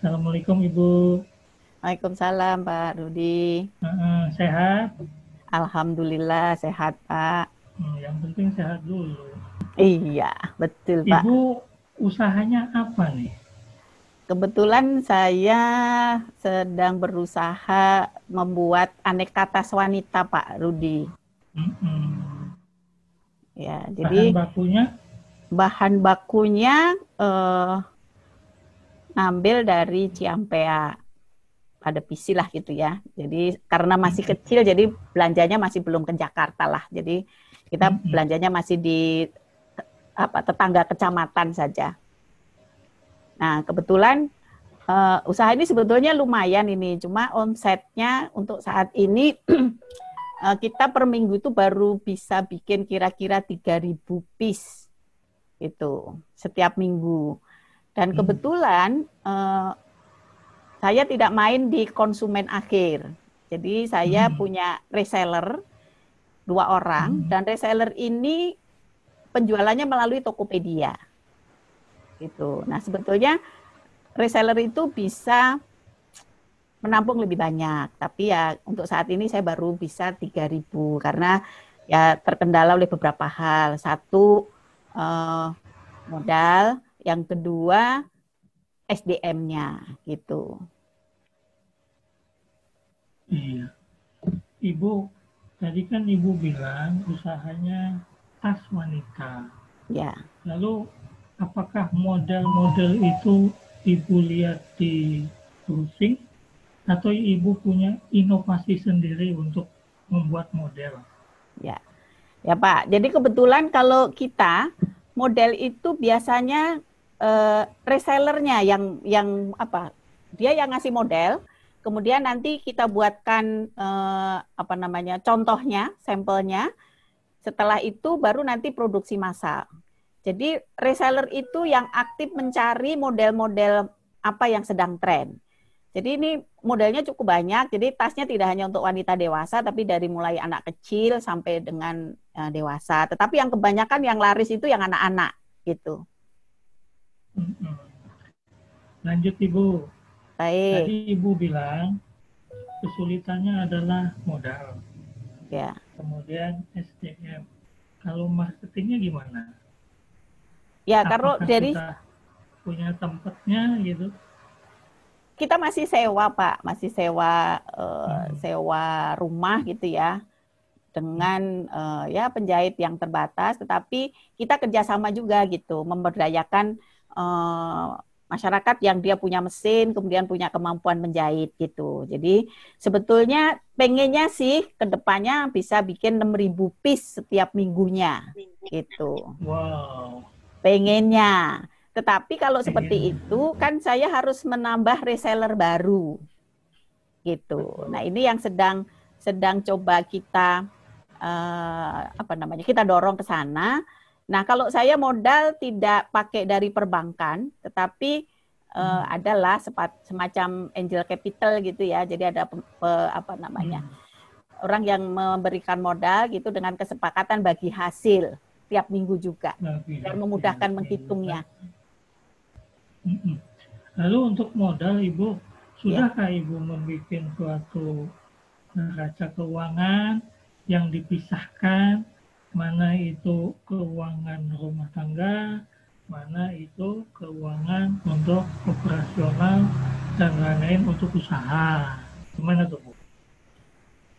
Assalamualaikum Ibu. Waalaikumsalam Pak Rudi. Sehat? Alhamdulillah sehat Pak. Yang penting sehat dulu. Iya, betul Pak. Ibu usahanya apa nih? Kebetulan saya sedang berusaha membuat aneka tas wanita Pak Rudi. Mm-mm. Ya, Bahan jadi bakunya? bahan bakunya ngambil dari Ciampea. Ada PC lah gitu ya. Jadi karena masih Mm-mm. kecil, jadi belanjanya masih belum ke Jakarta lah. Jadi kita Mm-mm. belanjanya masih di tetangga kecamatan saja. Nah, kebetulan usaha ini sebetulnya lumayan ini, cuma omsetnya untuk saat ini kita per minggu itu baru bisa bikin kira-kira 3.000 piece itu setiap minggu. Dan Mm. kebetulan saya tidak main di konsumen akhir. Jadi saya Mm-mm. punya reseller 2 orang Mm-mm. dan reseller ini penjualannya melalui Tokopedia gitu. Nah, sebetulnya reseller itu bisa menampung lebih banyak. Tapi ya untuk saat ini saya baru bisa 3.000 karena ya terkendala oleh beberapa hal. Satu modal, yang kedua SDM-nya gitu. Iya. Ibu, tadi kan Ibu bilang usahanya tas wanita. Ya. Lalu, apakah model-model itu Ibu lihat di browsing atau Ibu punya inovasi sendiri untuk membuat model? Ya. Ya, Pak. Jadi kebetulan kalau kita model itu biasanya resellernya yang apa? Dia yang ngasih model, kemudian nanti kita buatkan apa namanya? Contohnya, sampelnya. Setelah itu baru nanti produksi massal. Jadi reseller itu yang aktif mencari model-model apa yang sedang tren. Jadi ini modelnya cukup banyak. Jadi tasnya tidak hanya untuk wanita dewasa, tapi dari mulai anak kecil sampai dengan dewasa. Tetapi yang kebanyakan yang laris itu yang anak-anak gitu. Mm-mm. Lanjut Ibu, Baik, tadi Ibu bilang kesulitannya adalah modal, ya. kemudian SDM. Kalau marketingnya gimana? Ya, kalau Apakah dari sudah punya tempatnya gitu? kita masih sewa, Pak, masih sewa Mm-mm. sewa rumah gitu ya, dengan ya penjahit yang terbatas, tetapi kita kerjasama juga gitu, memberdayakan masyarakat yang dia punya mesin, kemudian punya kemampuan menjahit gitu. Jadi sebetulnya pengennya sih ke depannya bisa bikin 6.000 piece setiap minggunya gitu. Wow, Pengennya. Tetapi kalau seperti pengen itu kan saya harus menambah reseller baru gitu. Nah, betul. ini yang sedang sedang coba kita apa namanya? Kita dorong ke sana. Nah, kalau saya modal tidak pakai dari perbankan, tetapi Mm-mm. adalah semacam angel capital gitu ya. Jadi ada apa namanya? Mm. Orang yang memberikan modal gitu dengan kesepakatan bagi hasil tiap minggu juga. Bagi Biar hasil memudahkan minggu kan. menghitungnya. Mm-mm. Lalu untuk modal Ibu, Ya. sudahkah Ibu membuat suatu neraca keuangan yang dipisahkan, mana itu keuangan rumah tangga, mana itu keuangan untuk operasional dan lain-lain untuk usaha. Gimana tuh Bu?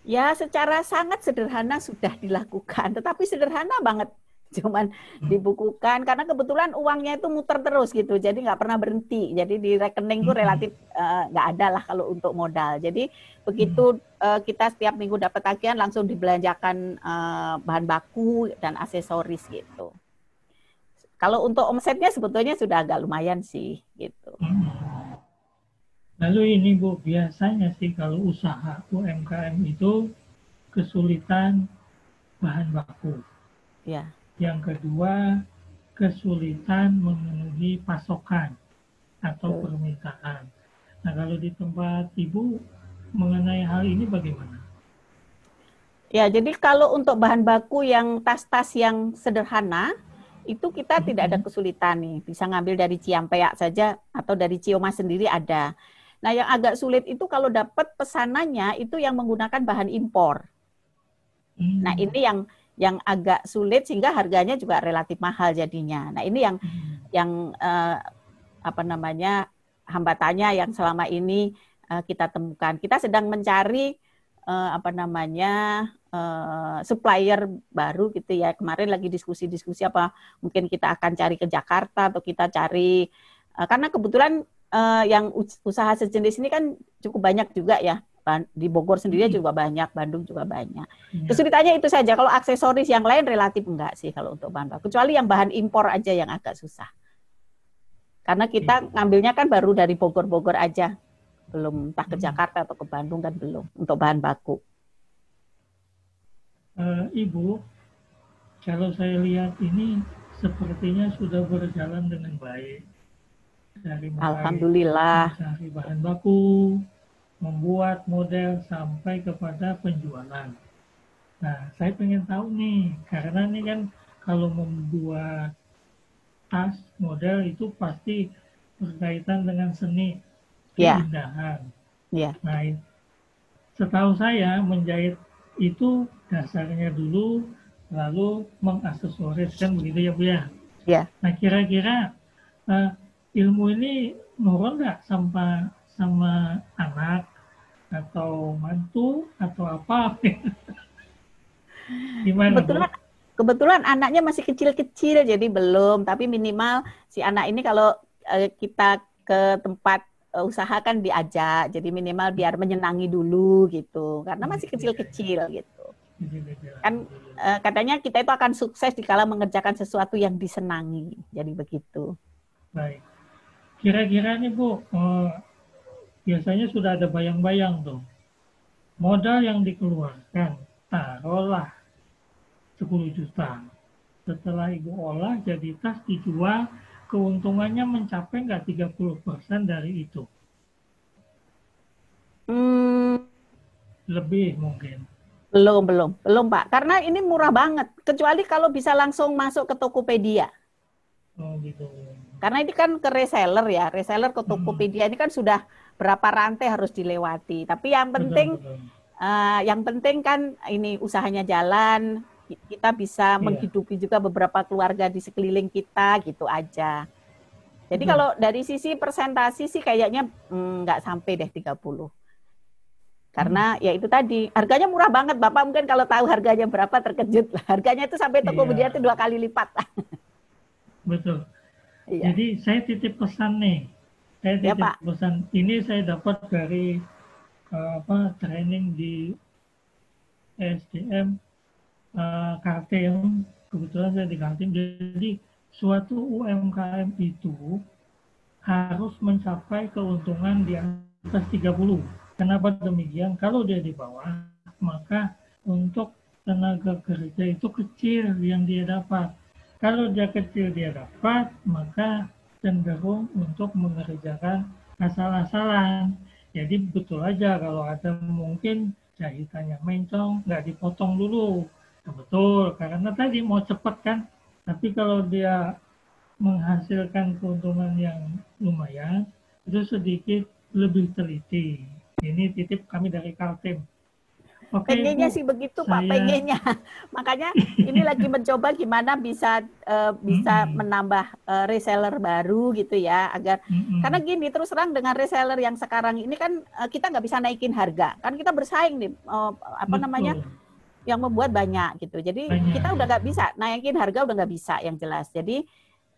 Ya, secara sangat sederhana sudah dilakukan, tetapi sederhana banget. Cuman Hmm. dibukukan karena kebetulan uangnya itu muter terus gitu, jadi nggak pernah berhenti. Jadi di rekening tuh Hmm. relatif nggak ada lah kalau untuk modal. Jadi Hmm. begitu kita setiap minggu dapat tagihan langsung dibelanjakan bahan baku dan aksesoris gitu. Kalau untuk omsetnya sebetulnya sudah agak lumayan sih gitu. Hmm. Lalu ini Bu, biasanya sih kalau usaha UMKM itu kesulitan bahan baku. Ya. Yang kedua, kesulitan memenuhi pasokan atau Betul. permintaan. Nah, kalau di tempat Ibu mengenai hal ini bagaimana? Ya, jadi kalau untuk bahan baku yang tas-tas yang sederhana, itu kita tidak ada kesulitan nih. Bisa ngambil dari Ciampea saja atau dari Cioma sendiri ada. Nah, yang agak sulit itu kalau dapat pesanannya itu yang menggunakan bahan impor. Nah, ini yang agak sulit sehingga harganya juga relatif mahal jadinya. Nah, ini yang apa namanya hambatannya yang selama ini kita temukan. Kita sedang mencari apa namanya supplier baru gitu ya. Kemarin lagi diskusi-diskusi apa mungkin kita akan cari ke Jakarta atau kita cari karena kebetulan yang usaha sejenis ini kan cukup banyak juga ya. Di Bogor sendiri juga banyak, Bandung juga banyak. Kesulitannya itu saja. Kalau aksesoris yang lain relatif enggak sih kalau untuk bahan baku. Kecuali yang bahan impor aja yang agak susah. Karena kita ngambilnya kan baru dari Bogor-Bogor aja. Belum entah ke Jakarta atau ke Bandung kan belum untuk bahan baku. Ibu, kalau saya lihat ini sepertinya sudah berjalan dengan baik. Dari mulai Alhamdulillah. mencari bahan baku, membuat model sampai kepada penjualan. Nah, saya pengen tahu nih, karena ini kan kalau membuat tas model itu pasti berkaitan dengan seni, keindahan. Yeah. Nah, setahu saya menjahit itu dasarnya dulu, lalu mengaksesoriskan begitu ya Bu ya. Yeah. Nah, kira-kira ilmu ini nurun nggak sama anak atau mantu atau apa? Gimana, kebetulan anaknya masih kecil-kecil jadi belum, tapi minimal si anak ini kalau kita ke tempat usaha kan diajak, jadi minimal biar menyenangi dulu gitu, karena masih kecil-kecil gitu. Kan katanya kita itu akan sukses dikala mengerjakan sesuatu yang disenangi, jadi begitu. Baik. Kira-kira nih Bu, biasanya sudah ada bayang-bayang tuh. Modal yang dikeluarkan, taruhlah 10 juta. Setelah Ibu olah jadi tas dijual, keuntungannya mencapai nggak 30% dari itu? Lebih mungkin. Belum Pak. Karena ini murah banget. Kecuali kalau bisa langsung masuk ke Tokopedia. Oh gitu. Karena ini kan ke reseller ya. Reseller ke Tokopedia ini kan sudah berapa rantai harus dilewati. Tapi yang penting, yang penting kan ini usahanya jalan. Kita bisa menghidupi juga beberapa keluarga di sekeliling kita gitu aja. Jadi kalau dari sisi persentasi sih kayaknya nggak sampai deh 30. Karena ya itu tadi, harganya murah banget. Bapak mungkin kalau tahu harganya berapa terkejut lah. Harganya itu sampai Tokopedia itu 2 kali lipat. Betul. Iya. Jadi saya titip pesan nih. Saya titip pesan. Ini saya dapat dari training di SDM Kaltim. Kebetulan saya di Kaltim. Jadi suatu UMKM itu harus mencapai keuntungan di atas 30. Kenapa demikian? Kalau dia di bawah, maka untuk tenaga kerja itu kecil yang dia dapat. Kalau dia kecil dia dapat, maka cenderung untuk mengerjakan asal-asalan. Jadi betul aja kalau ada mungkin jahitannya mencong, nggak dipotong dulu. Nah, betul, karena tadi mau cepat kan. Tapi kalau dia menghasilkan keuntungan yang lumayan, itu sedikit lebih teliti. Ini titip kami dari Kaltim. Oke, pengennya sih begitu Pak, pengennya. Makanya ini lagi mencoba gimana bisa menambah reseller baru gitu ya, agar karena gini terus terang dengan reseller yang sekarang ini kan kita nggak bisa naikin harga, kan kita bersaing nih yang membuat banyak gitu. Jadi kita udah nggak bisa naikin harga, udah nggak bisa yang jelas. Jadi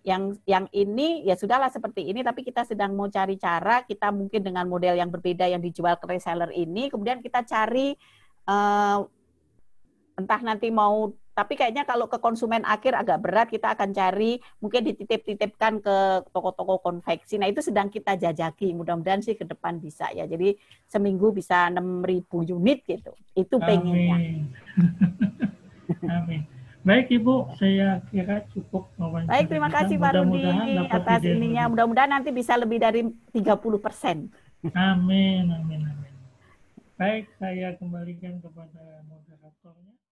yang ini ya sudahlah seperti ini, tapi kita sedang mau cari cara kita mungkin dengan model yang berbeda yang dijual ke reseller ini, kemudian kita cari entah nanti mau, tapi kayaknya kalau ke konsumen akhir agak berat, kita akan cari mungkin dititip-titipkan ke toko-toko konveksi. Nah itu sedang kita jajaki, mudah-mudahan sih ke depan bisa ya. Jadi seminggu bisa 6.000 unit gitu. Itu pengennya. Amin. Baik Ibu, saya kira cukup wawancara. Baik, terima kasih Pak Rudi atas ininya. Mudah-mudahan nanti bisa lebih dari 30%. Amin, amin, amin. Baik, saya kembalikan kepada moderatornya.